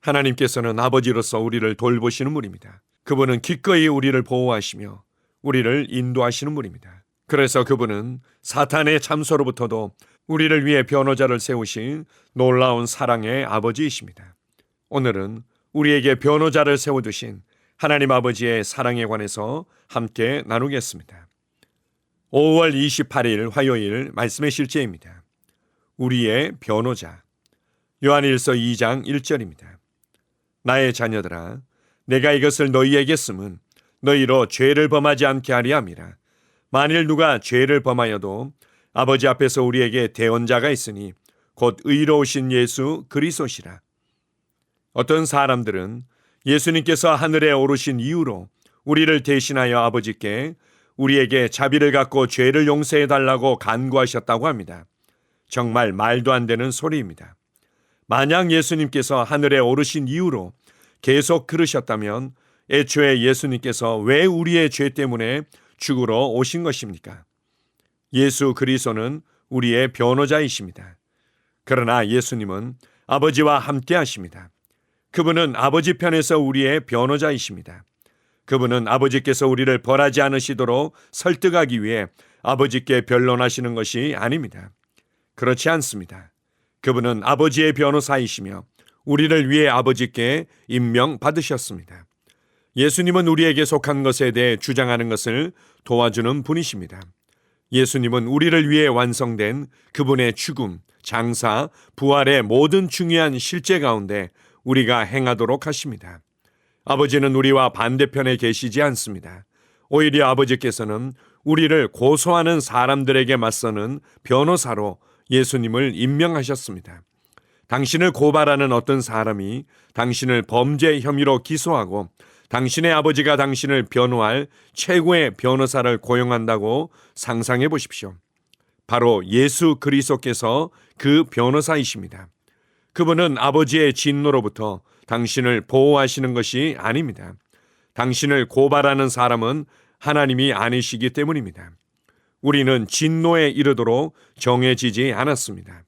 하나님께서는 아버지로서 우리를 돌보시는 분입니다. 그분은 기꺼이 우리를 보호하시며 우리를 인도하시는 분입니다. 그래서 그분은 사탄의 참소로부터도 우리를 위해 변호자를 세우신 놀라운 사랑의 아버지이십니다. 오늘은 우리에게 변호자를 세워두신 하나님 아버지의 사랑에 관해서 함께 나누겠습니다. 5월 28일 화요일 말씀의 실제입니다. 우리의 변호자. 요한일서 2장 1절입니다. 나의 자녀들아, 내가 이것을 너희에게 쓰면 너희로 죄를 범하지 않게 하리 함이라. 만일 누가 죄를 범하여도 아버지 앞에서 우리에게 대언자가 있으니 곧 의로우신 예수 그리스도시라. 어떤 사람들은 예수님께서 하늘에 오르신 이후로 우리를 대신하여 아버지께 우리에게 자비를 갖고 죄를 용서해 달라고 간구하셨다고 합니다. 정말 말도 안 되는 소리입니다. 만약 예수님께서 하늘에 오르신 이후로 계속 그러셨다면 애초에 예수님께서 왜 우리의 죄 때문에 죽으러 오신 것입니까? 예수 그리스도는 우리의 변호자이십니다. 그러나 예수님은 아버지와 함께 하십니다. 그분은 아버지 편에서 우리의 변호자이십니다. 그분은 아버지께서 우리를 벌하지 않으시도록 설득하기 위해 아버지께 변론하시는 것이 아닙니다. 그렇지 않습니다. 그분은 아버지의 변호사이시며 우리를 위해 아버지께 임명받으셨습니다. 예수님은 우리에게 속한 것에 대해 주장하는 것을 도와주는 분이십니다. 예수님은 우리를 위해 완성된 그분의 죽음, 장사, 부활의 모든 중요한 실제 가운데 우리가 행하도록 하십니다. 아버지는 우리와 반대편에 계시지 않습니다. 오히려 아버지께서는 우리를 고소하는 사람들에게 맞서는 변호사로 예수님을 임명하셨습니다. 당신을 고발하는 어떤 사람이 당신을 범죄 혐의로 기소하고 당신의 아버지가 당신을 변호할 최고의 변호사를 고용한다고 상상해 보십시오. 바로 예수 그리스도께서 그 변호사이십니다. 그분은 아버지의 진노로부터 당신을 보호하시는 것이 아닙니다. 당신을 고발하는 사람은 하나님이 아니시기 때문입니다. 우리는 진노에 이르도록 정해지지 않았습니다.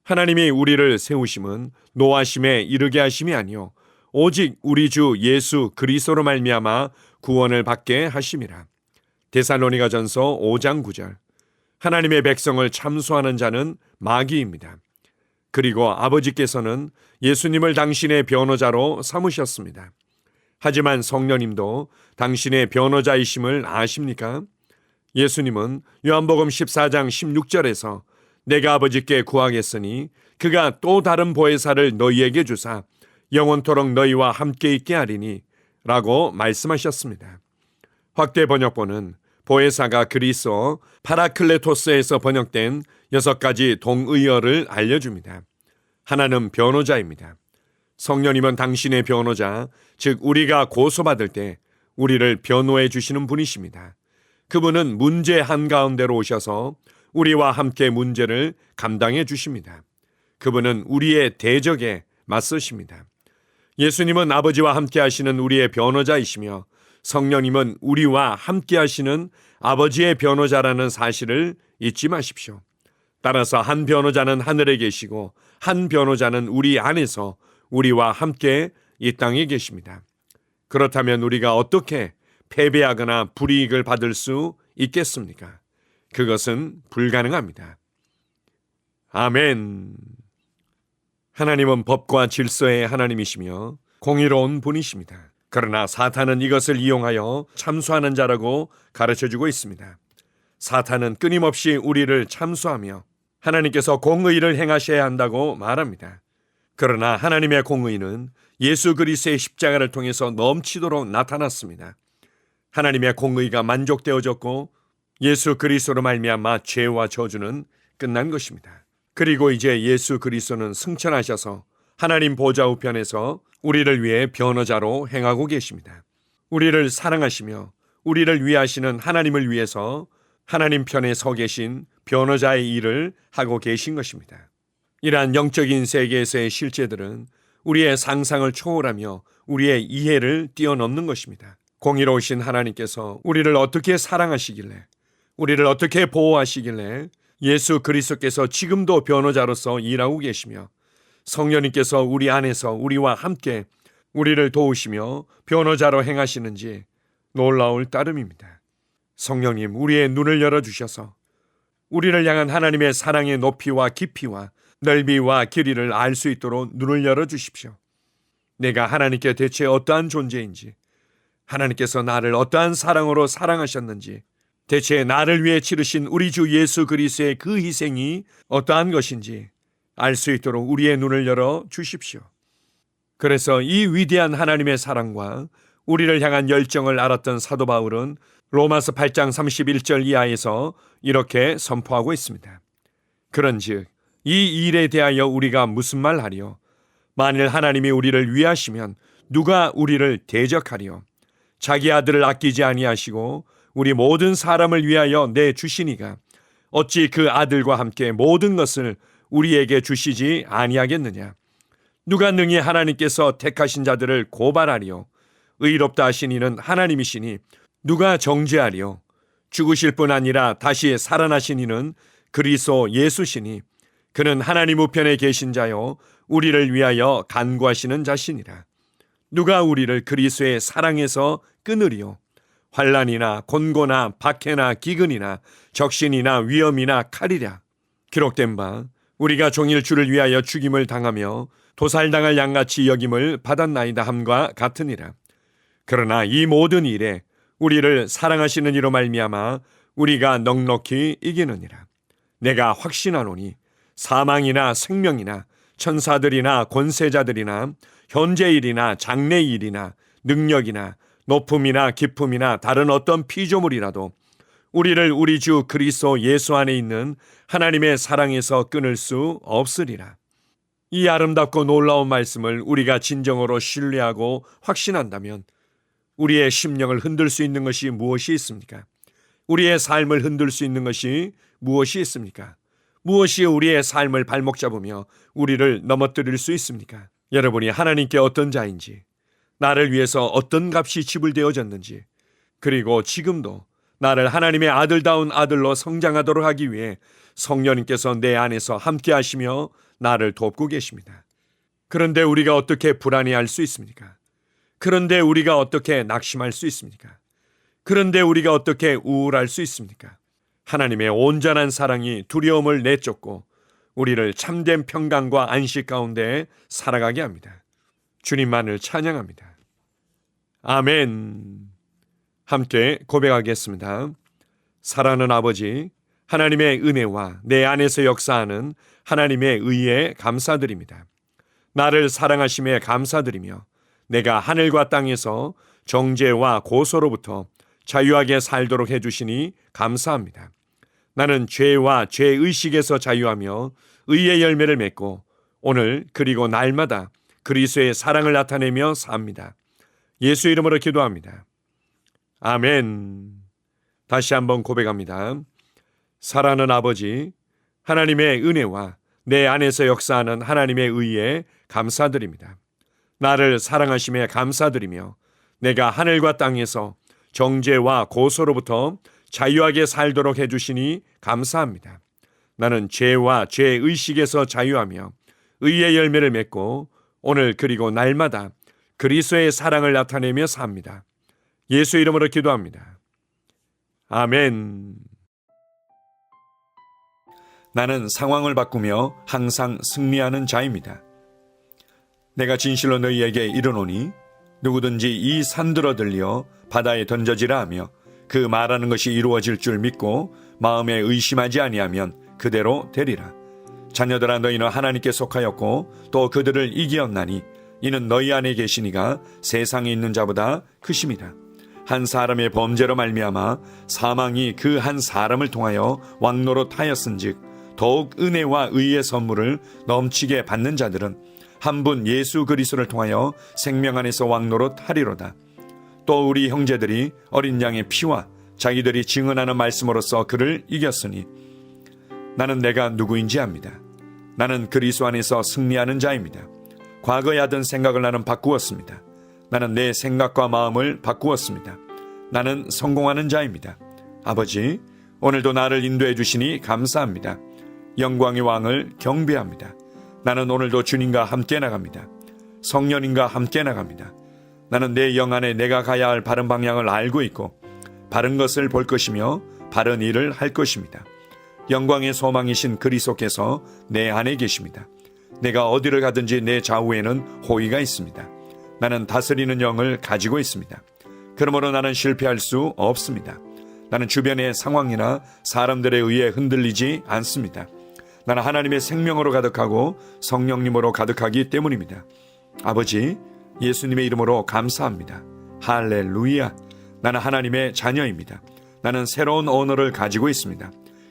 하나님이 우리를 세우심은 노하심에 이르게 하심이 아니요 오직 우리 주 예수 그리스도로 말미암아 구원을 받게 하심이라. 데살로니가전서 5장 9절. 하나님의 백성을 참소하는 자는 마귀입니다. 그리고 아버지께서는 예수님을 당신의 변호자로 삼으셨습니다. 하지만 성령님도 당신의 변호자이심을 아십니까? 예수님은 요한복음 14장 16절에서 내가 아버지께 구하겠으니 그가 또 다른 보혜사를 너희에게 주사 영원토록 너희와 함께 있게 하리니 라고 말씀하셨습니다. 확대 번역본은 보혜사가 그리스어 파라클레토스에서 번역된 6가지 동의어를 알려줍니다. 하나는 변호자입니다. 성령님은 당신의 변호자, 즉 우리가 고소받을 때 우리를 변호해 주시는 분이십니다. 그분은 문제 한가운데로 오셔서 우리와 함께 문제를 감당해 주십니다. 그분은 우리의 대적에 맞서십니다. 예수님은 아버지와 함께 하시는 우리의 변호자이시며 성령님은 우리와 함께 하시는 아버지의 변호자라는 사실을 잊지 마십시오. 따라서 한 변호자는 하늘에 계시고 한 변호자는 우리 안에서 우리와 함께 이 땅에 계십니다. 그렇다면 우리가 어떻게 패배하거나 불이익을 받을 수 있겠습니까? 그것은 불가능합니다. 아멘. 하나님은 법과 질서의 하나님이시며 공의로운 분이십니다. 그러나 사탄은 이것을 이용하여 참소하는 자라고 가르쳐주고 있습니다. 사탄은 끊임없이 우리를 참소하며 하나님께서 공의를 행하셔야 한다고 말합니다. 그러나 하나님의 공의는 예수 그리스도의 십자가를 통해서 넘치도록 나타났습니다. 하나님의 공의가 만족되어졌고 예수 그리스도로 말미암아 죄와 저주는 끝난 것입니다. 그리고 이제 예수 그리스도는 승천하셔서 하나님 보좌 우편에서 우리를 위해 변호자로 행하고 계십니다. 우리를 사랑하시며 우리를 위하시는 하나님을 위해서 하나님 편에 서 계신 변호자의 일을 하고 계신 것입니다. 이러한 영적인 세계에서의 실제들은 우리의 상상을 초월하며 우리의 이해를 뛰어넘는 것입니다. 공의로우신 하나님께서 우리를 어떻게 사랑하시길래, 우리를 어떻게 보호하시길래 예수 그리스도께서 지금도 변호자로서 일하고 계시며 성령님께서 우리 안에서 우리와 함께 우리를 도우시며 변호자로 행하시는지 놀라울 따름입니다. 성령님, 우리의 눈을 열어주셔서 우리를 향한 하나님의 사랑의 높이와 깊이와 넓이와 길이를 알 수 있도록 눈을 열어주십시오. 내가 하나님께 대체 어떠한 존재인지, 하나님께서 나를 어떠한 사랑으로 사랑하셨는지, 대체 나를 위해 치르신 우리 주 예수 그리스도의 그 희생이 어떠한 것인지 알 수 있도록 우리의 눈을 열어 주십시오. 그래서 이 위대한 하나님의 사랑과 우리를 향한 열정을 알았던 사도 바울은 로마서 8장 31절 이하에서 이렇게 선포하고 있습니다. 그런즉 이 일에 대하여 우리가 무슨 말하리요? 만일 하나님이 우리를 위하시면 누가 우리를 대적하리요? 자기 아들을 아끼지 아니하시고 우리 모든 사람을 위하여 내주시니가 어찌 그 아들과 함께 모든 것을 우리에게 주시지 아니하겠느냐? 누가 능히 하나님께서 택하신 자들을 고발하리요? 의롭다 하신 이는 하나님이시니 누가 정죄하리요? 죽으실 뿐 아니라 다시 살아나신 이는 그리스도 예수시니 그는 하나님 우편에 계신 자요 우리를 위하여 간구하시는 자시니라. 누가 우리를 그리스도의 사랑에서 끊으리요? 환난이나 곤고나 박해나 기근이나 적신이나 위험이나 칼이랴. 기록된 바 우리가 종일 주를 위하여 죽임을 당하며 도살당할 양같이 여김을 받았나이다 함과 같으니라. 그러나 이 모든 일에 우리를 사랑하시는 이로 말미암아 우리가 넉넉히 이기느니라. 내가 확신하노니 사망이나 생명이나 천사들이나 권세자들이나 현재일이나 장래일이나 능력이나 높음이나 깊음이나 다른 어떤 피조물이라도 우리를 우리 주 그리스도 예수 안에 있는 하나님의 사랑에서 끊을 수 없으리라. 이 아름답고 놀라운 말씀을 우리가 진정으로 신뢰하고 확신한다면 우리의 심령을 흔들 수 있는 것이 무엇이 있습니까? 우리의 삶을 흔들 수 있는 것이 무엇이 있습니까? 무엇이 우리의 삶을 발목 잡으며 우리를 넘어뜨릴 수 있습니까? 여러분이 하나님께 어떤 자인지, 나를 위해서 어떤 값이 지불되어졌는지, 그리고 지금도 나를 하나님의 아들다운 아들로 성장하도록 하기 위해 성령님께서 내 안에서 함께 하시며 나를 돕고 계십니다. 그런데 우리가 어떻게 불안해할 수 있습니까? 그런데 우리가 어떻게 낙심할 수 있습니까? 그런데 우리가 어떻게 우울할 수 있습니까? 하나님의 온전한 사랑이 두려움을 내쫓고 우리를 참된 평강과 안식 가운데 살아가게 합니다. 주님만을 찬양합니다. 아멘. 함께 고백하겠습니다. 사랑하는 아버지, 하나님의 은혜와 내 안에서 역사하는 하나님의 의에 감사드립니다. 나를 사랑하심에 감사드리며 내가 하늘과 땅에서 정죄와 고소로부터 자유하게 살도록 해주시니 감사합니다. 나는 죄와 죄의식에서 자유하며 의의 열매를 맺고 오늘 그리고 날마다 그리스도의 사랑을 나타내며 삽니다. 예수 이름으로 기도합니다. 아멘. 다시 한번 고백합니다. 사랑하는 아버지, 하나님의 은혜와 내 안에서 역사하는 하나님의 의에 감사드립니다. 나를 사랑하심에 감사드리며 내가 하늘과 땅에서 정죄와 고소로부터 자유하게 살도록 해주시니 감사합니다. 나는 죄와 죄의식에서 자유하며 의의 열매를 맺고 오늘 그리고 날마다 그리스도의 사랑을 나타내며 삽니다. 예수 이름으로 기도합니다. 아멘. 나는 상황을 바꾸며 항상 승리하는 자입니다. 내가 진실로 너희에게 이르노니 누구든지 이 산들어 들려 바다에 던져지라 하며 그 말하는 것이 이루어질 줄 믿고 마음에 의심하지 아니하면 그대로 되리라. 자녀들아, 너희는 하나님께 속하였고 또 그들을 이기었나니 이는 너희 안에 계시니가 세상에 있는 자보다 크심이라. 한 사람의 범죄로 말미암아 사망이 그 한 사람을 통하여 왕노릇하였은즉 더욱 은혜와 의의 선물을 넘치게 받는 자들은 한 분 예수 그리스도를 통하여 생명 안에서 왕노릇하리로다. 또 우리 형제들이 어린 양의 피와 자기들이 증언하는 말씀으로써 그를 이겼으니 나는 내가 누구인지 압니다. 나는 그리스도 안에서 승리하는 자입니다. 과거에 하던 생각을 나는 바꾸었습니다. 나는 내 생각과 마음을 바꾸었습니다. 나는 성공하는 자입니다. 아버지, 오늘도 나를 인도해 주시니 감사합니다. 영광의 왕을 경배합니다. 나는 오늘도 주님과 함께 나갑니다. 성령님과 함께 나갑니다. 나는 내 영 안에 내가 가야 할 바른 방향을 알고 있고 바른 것을 볼 것이며 바른 일을 할 것입니다. 영광의 소망이신 그리스도께서 내 안에 계십니다. 내가 어디를 가든지 내 좌우에는 호의가 있습니다. 나는 다스리는 영을 가지고 있습니다. 그러므로 나는 실패할 수 없습니다. 나는 주변의 상황이나 사람들에 의해 흔들리지 않습니다. 나는 하나님의 생명으로 가득하고 성령님으로 가득하기 때문입니다. 아버지, 예수님의 이름으로 감사합니다. 할렐루야. 나는 하나님의 자녀입니다. 나는 새로운 언어를 가지고 있습니다.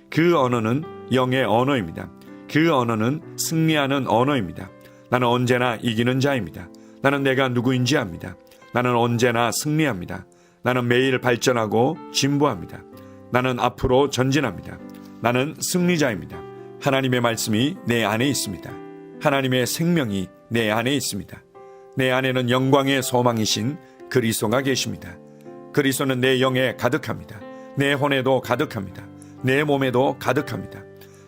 그 언어는 영의 언어입니다. 그 언어는 승리하는 언어입니다. 나는 언제나 이기는 자입니다. 나는 내가 누구인지 압니다. 나는 언제나 승리합니다. 나는 매일 발전하고 진보합니다. 나는 앞으로 전진합니다. 나는 승리자입니다. 하나님의 말씀이 내 안에 있습니다. 하나님의 생명이 내 안에 있습니다. 내 안에는 영광의 소망이신 그리스도가 계십니다. 그리스도는 내 영에 가득합니다. 내 혼에도 가득합니다. 내 몸에도 가득합니다.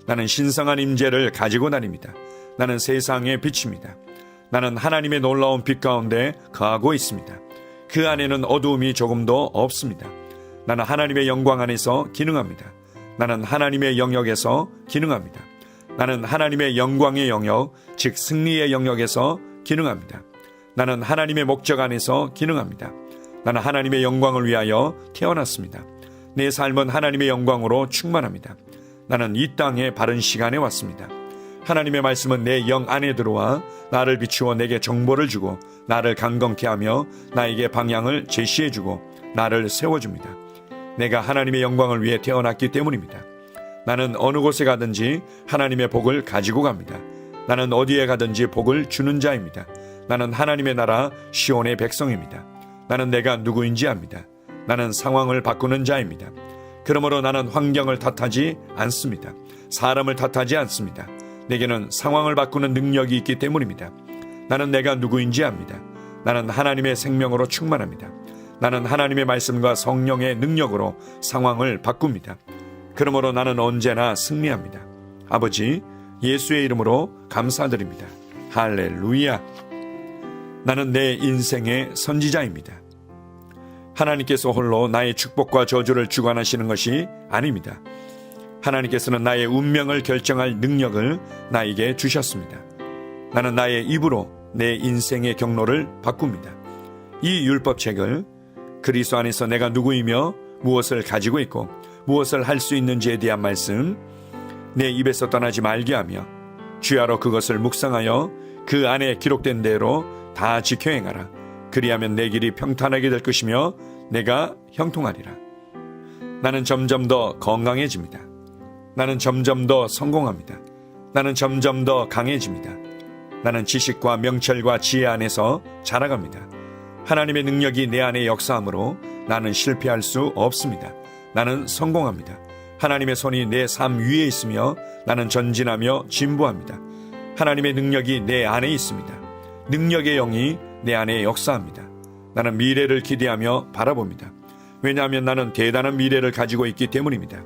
나는 신성한 임재를 가지고 다닙니다. 나는 세상의 빛입니다. 나는 하나님의 놀라운 빛 가운데 거하고 있습니다. 그 안에는 어두움이 조금도 없습니다. 나는 하나님의 영광 안에서 기능합니다. 나는 하나님의 영역에서 기능합니다. 나는 하나님의 영광의 영역, 즉 승리의 영역에서 기능합니다. 나는 하나님의 목적 안에서 기능합니다. 나는 하나님의 영광을 위하여 태어났습니다. 내 삶은 하나님의 영광으로 충만합니다. 나는 이 땅에 바른 시간에 왔습니다. 하나님의 말씀은 내 영 안에 들어와 나를 비추어 내게 정보를 주고 나를 강건케 하며 나에게 방향을 제시해 주고 나를 세워줍니다. 내가 하나님의 영광을 위해 태어났기 때문입니다. 나는 어느 곳에 가든지 하나님의 복을 가지고 갑니다. 나는 어디에 가든지 복을 주는 자입니다. 나는 하나님의 나라 시온의 백성입니다. 나는 내가 누구인지 압니다. 나는 상황을 바꾸는 자입니다. 그러므로 나는 환경을 탓하지 않습니다. 사람을 탓하지 않습니다. 내게는 상황을 바꾸는 능력이 있기 때문입니다. 나는 내가 누구인지 압니다. 나는 하나님의 생명으로 충만합니다. 나는 하나님의 말씀과 성령의 능력으로 상황을 바꿉니다. 그러므로 나는 언제나 승리합니다. 아버지, 예수의 이름으로 감사드립니다. 할렐루야. 나는 내 인생의 선지자입니다. 하나님께서 홀로 나의 축복과 저주를 주관하시는 것이 아닙니다. 하나님께서는 나의 운명을 결정할 능력을 나에게 주셨습니다. 나는 나의 입으로 내 인생의 경로를 바꿉니다. 이 율법책을 그리스도 안에서 내가 누구이며 무엇을 가지고 있고 무엇을 할 수 있는지에 대한 말씀 내 입에서 떠나지 말게 하며 주야로 그것을 묵상하여 그 안에 기록된 대로 다 지켜 행하라. 그리하면 내 길이 평탄하게 될 것이며 내가 형통하리라. 나는 점점 더 건강해집니다. 나는 점점 더 성공합니다. 나는 점점 더 강해집니다. 나는 지식과 명철과 지혜 안에서 자라갑니다. 하나님의 능력이 내 안에 역사하므로 나는 실패할 수 없습니다. 나는 성공합니다. 하나님의 손이 내 삶 위에 있으며 나는 전진하며 진보합니다. 하나님의 능력이 내 안에 있습니다. 능력의 영이 내 안에 역사합니다. 나는 미래를 기대하며 바라봅니다. 왜냐하면 나는 대단한 미래를 가지고 있기 때문입니다.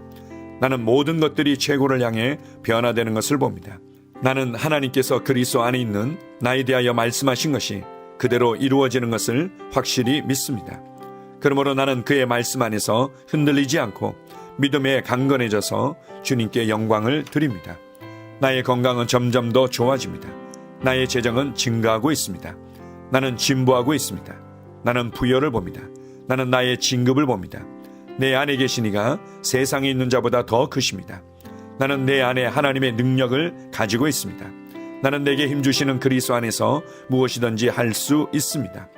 나는 모든 것들이 최고를 향해 변화되는 것을 봅니다. 나는 하나님께서 그리스도 안에 있는 나에 대하여 말씀하신 것이 그대로 이루어지는 것을 확실히 믿습니다. 그러므로 나는 그의 말씀 안에서 흔들리지 않고 믿음에 강건해져서 주님께 영광을 드립니다. 나의 건강은 점점 더 좋아집니다. 나의 재정은 증가하고 있습니다. 나는 진보하고 있습니다. 나는 부여를 봅니다. 나는 나의 진급을 봅니다. 내 안에 계신 이가 세상에 있는 자보다 더 크십니다. 나는 내 안에 하나님의 능력을 가지고 있습니다. 나는 내게 힘주시는 그리스도 안에서 무엇이든지 할 수 있습니다.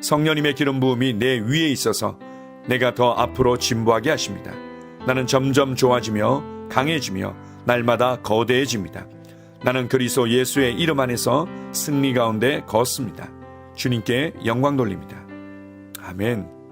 성령님의 기름 부음이 내 위에 있어서 내가 더 앞으로 진보하게 하십니다. 나는 점점 좋아지며 강해지며 날마다 거대해집니다. 나는 그리스도 예수의 이름 안에서 승리 가운데 걷습니다. 주님께 영광 돌립니다. 아멘.